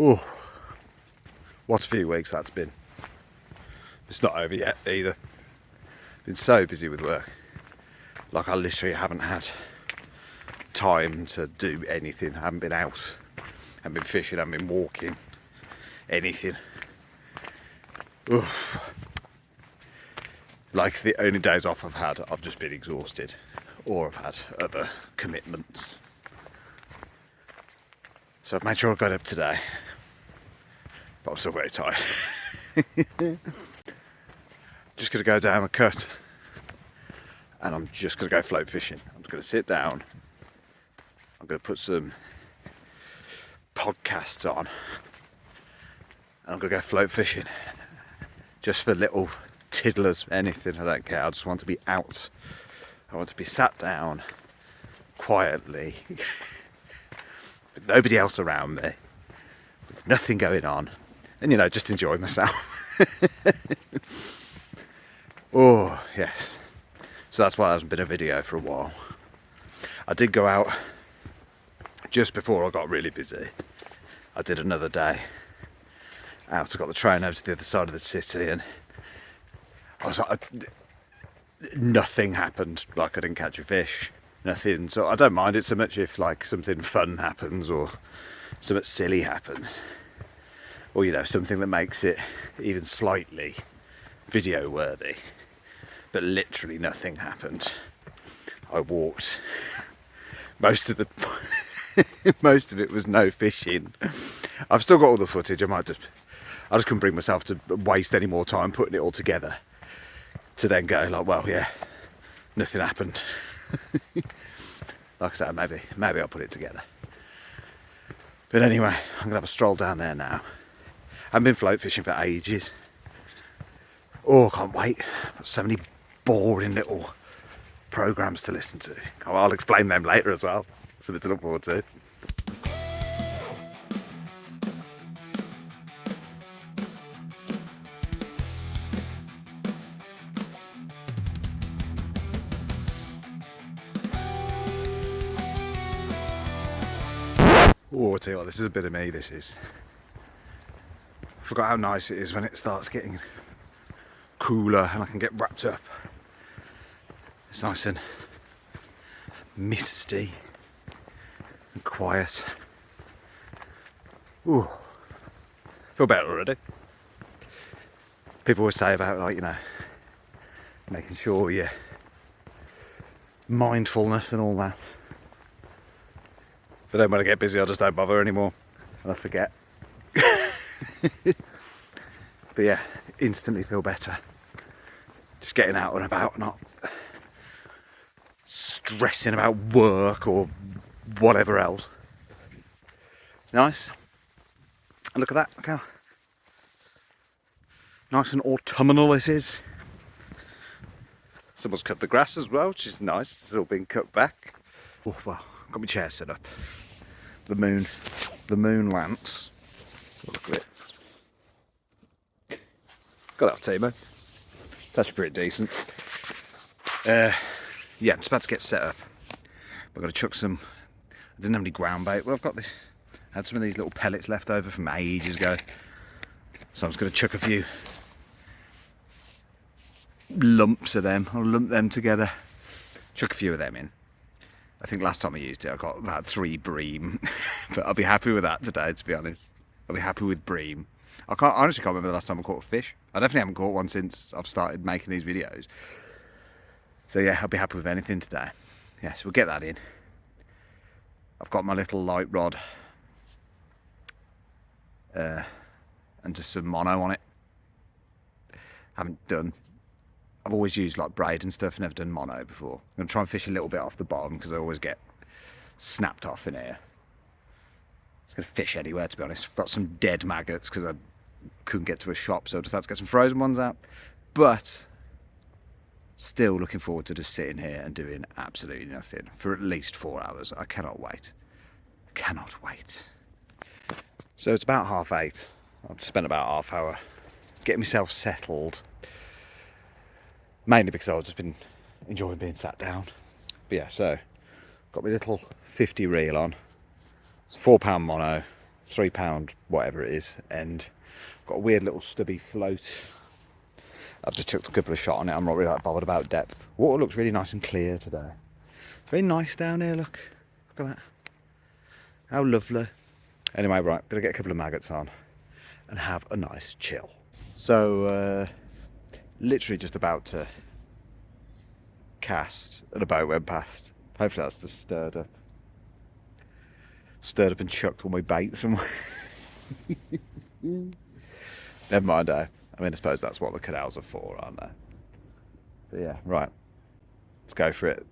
Oh, what a few weeks that's been. It's not over yet either. Been so busy with work. Like I literally haven't had time to do anything. I haven't been out. Haven't been fishing, haven't been walking. Anything. Oof. Like the only days off I've had, I've just been exhausted. Or I've had other commitments. So I've made sure I got up today. But I'm still very tired. Just gonna go down the cut. And I'm just gonna go float fishing. I'm just gonna sit down. I'm gonna put some podcasts on. And I'm gonna go float fishing. Just for little tiddlers, anything, I don't care. I just want to be out. I want to be sat down quietly with nobody else around me, with nothing going on, and just enjoy myself. Oh yes, so that's why there hasn't been a video for a while. I did go out just before I got really busy. I did another day out. I got the train over to the other side of the city, and I was like, nothing happened. Like I didn't catch a fish, nothing. So I don't mind it so much if like something fun happens or something silly happens, or something that makes it even slightly video worthy. But literally nothing happened. I walked. Most of it was no fishing. I've still got all the footage. I just couldn't bring myself to waste any more time putting it all together. To then go like, well, yeah, nothing happened. Like I said, maybe I'll put it together. But anyway, I'm gonna have a stroll down there now. I haven't been float fishing for ages. Oh, I can't wait. Got so many boring little programs to listen to. I'll explain them later as well. Something to look forward to. Oh, I'll tell you what, this is a bit of me, this is. I forgot how nice it is when it starts getting cooler and I can get wrapped up. It's nice and misty and quiet. Ooh, feel better already. People always say about making sure you're mindfulness and all that. But then when I get busy, I just don't bother anymore and I forget. But yeah, instantly feel better. Just getting out and about, not stressing about work or whatever else. It's nice. And look at that, look how nice and autumnal this is. Someone's cut the grass as well, which is nice. It's all been cut back. Oh well, got my chair set up. The moon lance. So look at it. Got that Timo. It's actually pretty decent. Yeah, I'm just about to get set up. I've got to chuck some. I didn't have any ground bait. Well, I've got this. I had some of these little pellets left over from ages ago. So I'm just going to chuck a few lumps of them. I'll lump them together. Chuck a few of them in. I think last time I used it, I got about 3 bream. But I'll be happy with that today, to be honest. I'll be happy with bream. I honestly can't remember the last time I caught a fish. I definitely haven't caught one since I've started making these videos. So yeah, I'll be happy with anything today. Yeah, so we'll get that in. I've got my little light rod. And just some mono on it. I've always used like braid and stuff, never done mono before. I'm going to try and fish a little bit off the bottom because I always get snapped off in here. It's going to fish anywhere, to be honest. I've got some dead maggots because I couldn't get to a shop, so I just had to get some frozen ones out. But still looking forward to just sitting here and doing absolutely nothing for at least 4 hours. I cannot wait. I cannot wait. So it's about 8:30. I've spent about half hour getting myself settled. Mainly because I've just been enjoying being sat down. But yeah, so got my little 50 reel on. It's £4 mono, £3, whatever it is, and got a weird little stubby float. I've just chucked a couple of shots on it. I'm not really that bothered about depth. Water looks really nice and clear today. Very nice down here, look. Look at that. How lovely. Anyway, right, gonna get a couple of maggots on and have a nice chill. So, literally just about to cast and a boat went past. Hopefully that's just stirred up and chucked all my bait somewhere. Never mind, eh? I mean, I suppose that's what the canals are for, aren't they? But yeah, right. Let's go for it.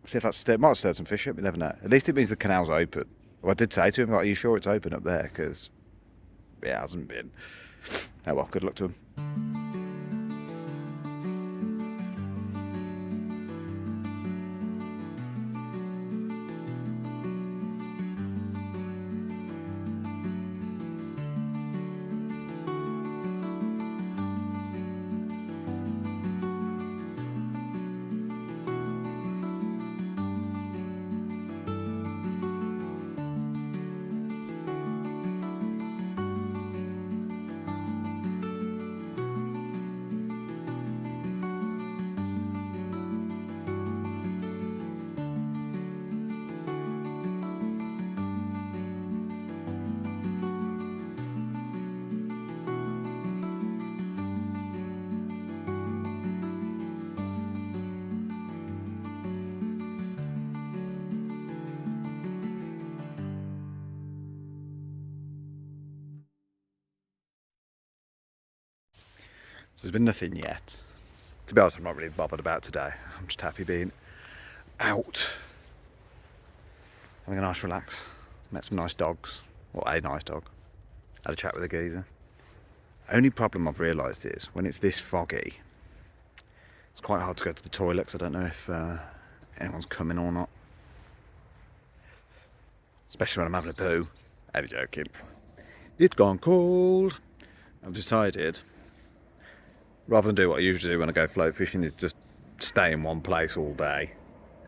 See if that's stirred. Might have stirred some fish up, you never know. At least it means the canal's open. Well, I did say to him, like, are you sure it's open up there? Because it hasn't been. Oh well, good luck to him. There's been nothing yet. To be honest, I'm not really bothered about today. I'm just happy being out, having a nice relax. Met some nice dogs, or a nice dog. Had a chat with a geezer. Only problem I've realised is when it's this foggy, it's quite hard to go to the toilet because I don't know if anyone's coming or not. Especially when I'm having a poo. Only joking. It's gone cold. I've decided, rather than do what I usually do when I go float fishing, is just stay in one place all day.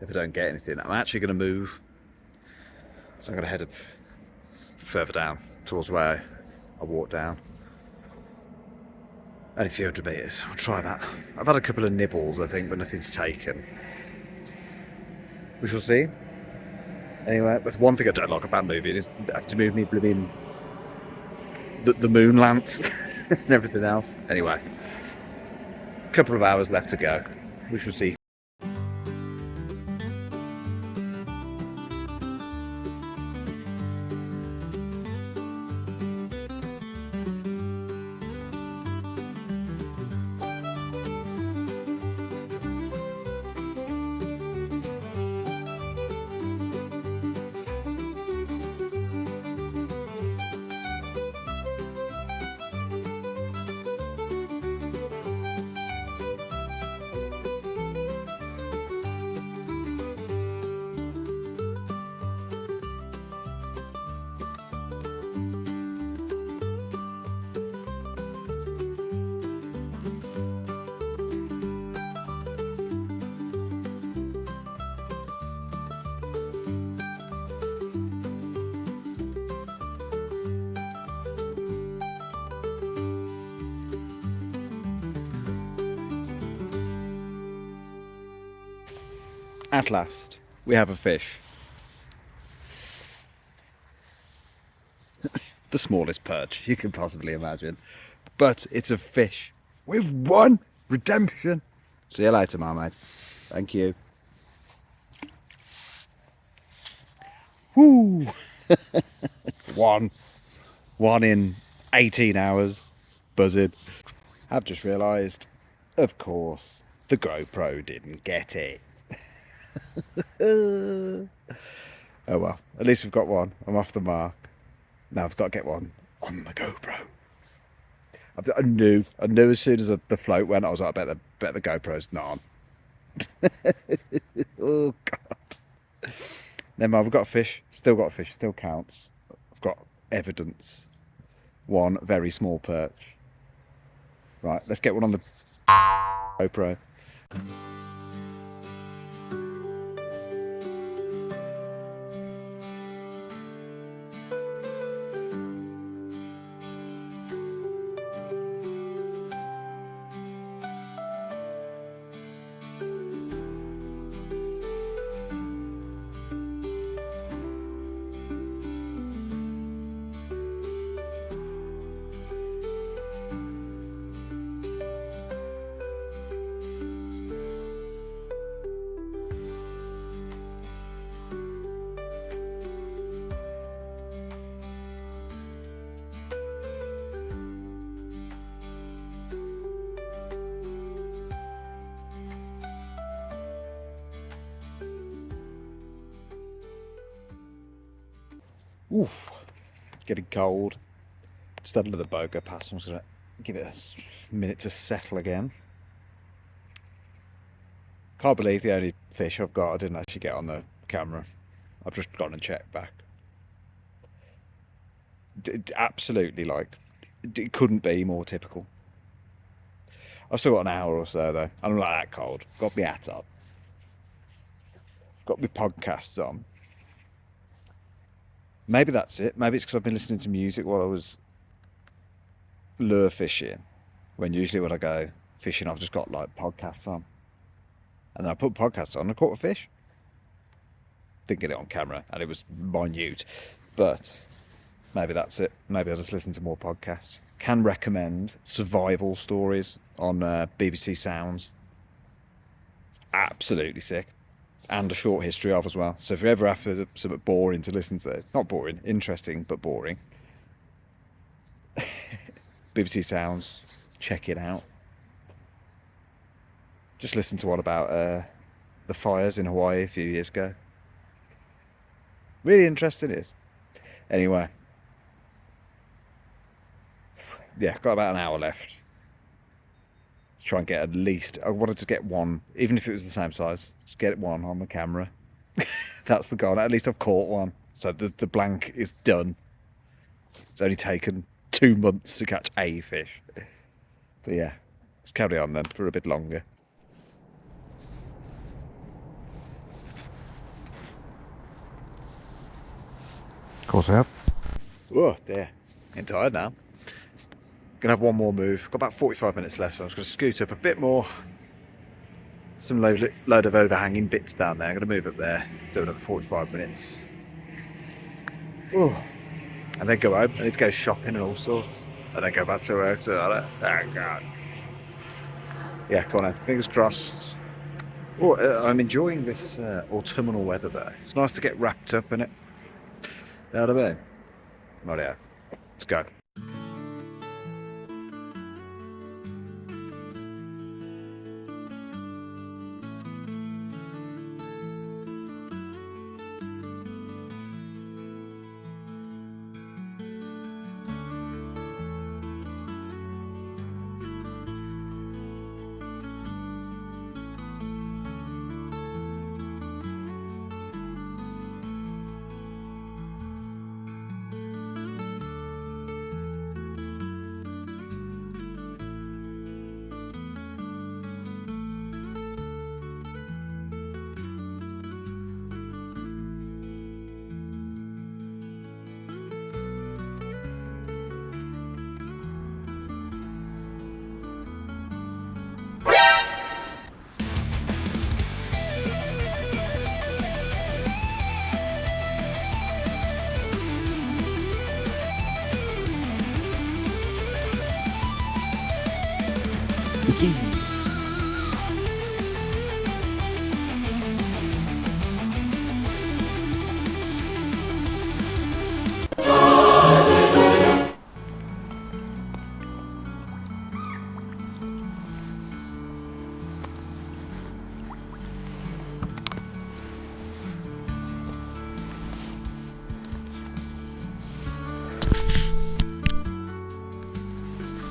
If I don't get anything, I'm actually going to move. So I'm going to head up further down towards where I walked down. Only a few hundred metres. I'll try that. I've had a couple of nibbles, I think, but nothing's taken. We shall see. Anyway, but one thing I don't like about moving is I have to move me blooming the moon lance and everything else. Anyway. Couple of hours left to go. We shall see. At last, we have a fish. The smallest perch you can possibly imagine. But it's a fish. We've won! Redemption! See you later, Marmite. Thank you. Woo! One in 18 hours. Buzzing. I've just realised, of course, the GoPro didn't get it. Oh well, at least we've got one. I'm off the mark. Now I've got to get one on the GoPro. I knew as soon as the float went, I was like, I bet the GoPro's not on. Oh God. Never mind, we've got a fish. Still got a fish. Still counts. I've got evidence. One very small perch. Right, let's get one on the GoPro. Oof, getting cold. Just had another boat go past. I'm just gonna give it a minute to settle again. Can't believe the only fish I've got I didn't actually get on the camera. I've just gone and checked back. Absolutely, like, it couldn't be more typical. I've still got an hour or so though. I'm not that cold. Got my hat on. Got my podcasts on. Maybe that's it. Maybe it's because I've been listening to music while I was lure fishing. When usually when I go fishing, I've just got like podcasts on. And then I put podcasts on and caught a fish. Didn't get it on camera and it was minute. But maybe that's it. Maybe I'll just listen to more podcasts. Can recommend survival stories on BBC Sounds. Absolutely sick. And a short history of as well. So if you're ever after something boring to listen to, not boring, interesting, but boring, BBC Sounds, check it out. Just listen to one about the fires in Hawaii a few years ago. Really interesting it is. Anyway, yeah, got about an hour left. Try and get at least, I wanted to get one, even if it was the same size, just get one on the camera. That's the goal. At least I've caught one. So the blank is done. It's only taken 2 months to catch a fish. But yeah, let's carry on then for a bit longer. Of course I have. Oh, there. Getting tired now. Gonna have one more move. Got about 45 minutes left, so I'm just gonna scoot up a bit more. Some load of overhanging bits down there. I'm gonna move up there, do another 45 minutes. Oh, and then go home. I need to go shopping and all sorts. And then go back to work. Oh God. Yeah, come on then. Fingers crossed. Oh, I'm enjoying this autumnal weather there. It's nice to get wrapped up in it. You know what I mean? Oh yeah. Let's go.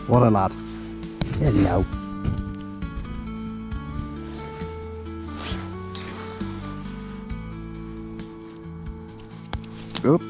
What a lad. Hello. Oop.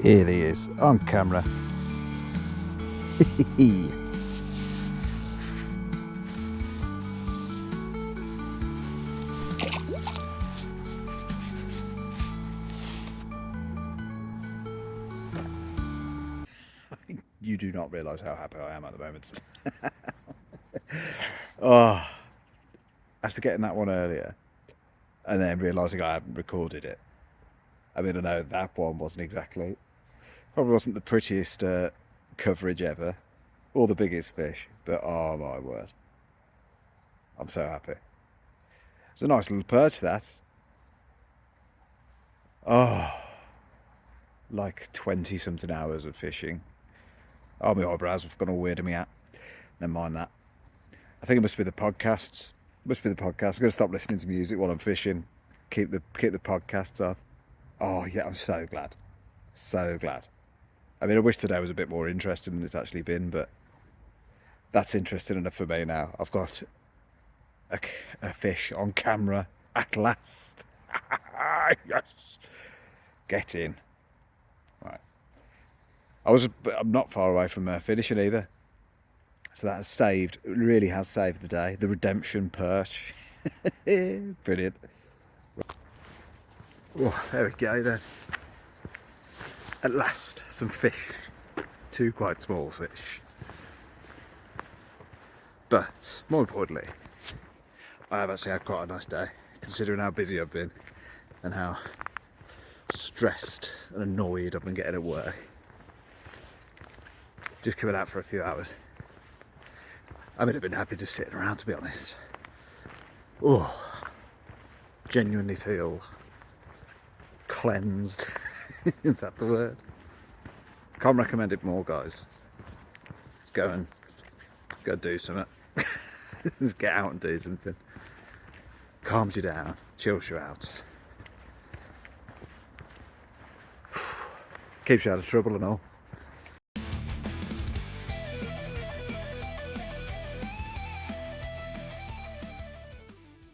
Here he is, on camera. You do not realise how happy I am at the moment. Oh, after getting that one earlier and then realising I haven't recorded it. I mean, I know that one wasn't exactly, probably wasn't the prettiest coverage ever, or the biggest fish, but oh my word, I'm so happy. It's a nice little perch, that. Oh, like 20 something hours of fishing. Oh, my eyebrows have gone all weird in me out. Never mind that. I think it must be the podcasts. Must be the podcast. I'm going to stop listening to music while I'm fishing. Keep the podcasts on. Oh yeah, I'm so glad. So glad. I mean, I wish today was a bit more interesting than it's actually been, but that's interesting enough for me now. I've got a fish on camera at last. Yes. Get in. Right. I'm not far away from finishing either. So that has saved, it really has saved the day. The redemption perch. Brilliant. Oh, there we go then. At last, some fish. 2 quite small fish. But, more importantly, I have actually had quite a nice day, considering how busy I've been and how stressed and annoyed I've been getting at work. Just coming out for a few hours. I mean, I've been happy just sitting around, to be honest. Oh, genuinely feel cleansed. Is that the word? Can't recommend it more, guys. Go do something. Just get out and do something. Calms you down, chills you out. Keeps you out of trouble and all.